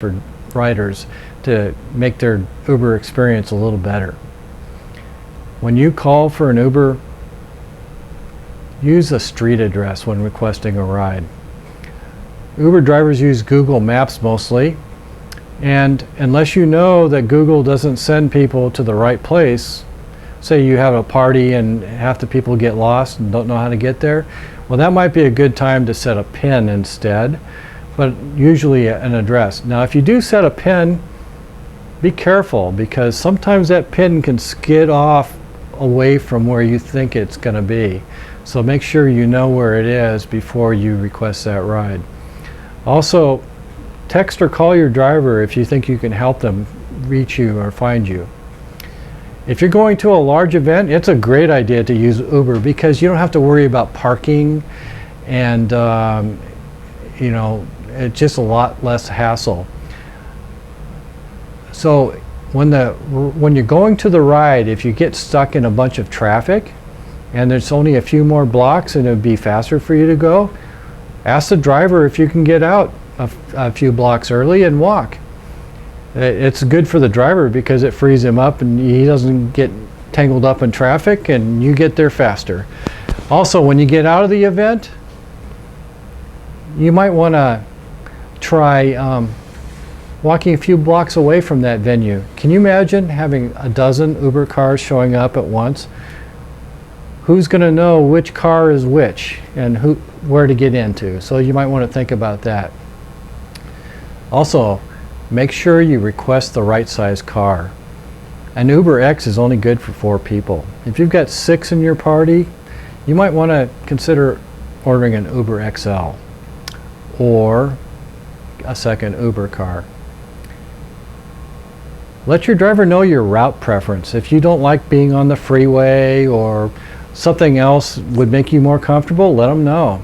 for riders to make their Uber experience a little better. When you call for an Uber, use a street address when requesting a ride. Uber drivers use Google Maps mostly, and unless you know that Google doesn't send people to the right place, say you have a party and half the people get lost and don't know how to get there, well, that might be a good time to set a PIN instead, but usually an address. Now, if you do set a PIN, be careful, because sometimes that PIN can skid off away from where you think it's going to be. So make sure you know where it is before you request that ride. Also, text or call your driver if you think you can help them reach you or find you. If you're going to a large event, it's a great idea to use Uber, because you don't have to worry about parking, and it's just a lot less hassle. So when you're going to the ride, if you get stuck in a bunch of traffic and there's only a few more blocks and it would be faster for you to go, ask the driver if you can get out a few blocks early and walk. It's good for the driver because it frees him up and he doesn't get tangled up in traffic, and you get there faster. Also, when you get out of the event, you might want to try walking a few blocks away from that venue. Can you imagine having a dozen Uber cars showing up at once? Who's going to know which car is which and where to get into? So you might want to think about that. Also, make sure you request the right size car. An Uber X is only good for 4 people. If you've got 6 in your party, you might want to consider ordering an Uber XL or a second Uber car. Let your driver know your route preference. If you don't like being on the freeway or something else would make you more comfortable, let them know.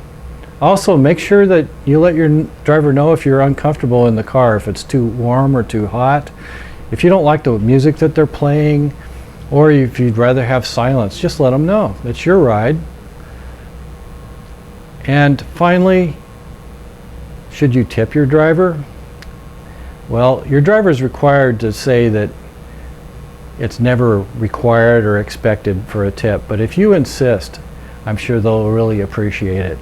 Also, make sure that you let your driver know if you're uncomfortable in the car, if it's too warm or too hot. If you don't like the music that they're playing, or if you'd rather have silence, just let them know. It's your ride. And finally, should you tip your driver? Well, your driver is required to say that it's never required or expected for a tip, but if you insist, I'm sure they'll really appreciate it.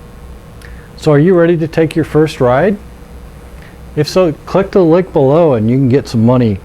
So are you ready to take your first ride? If so, click the link below and you can get some money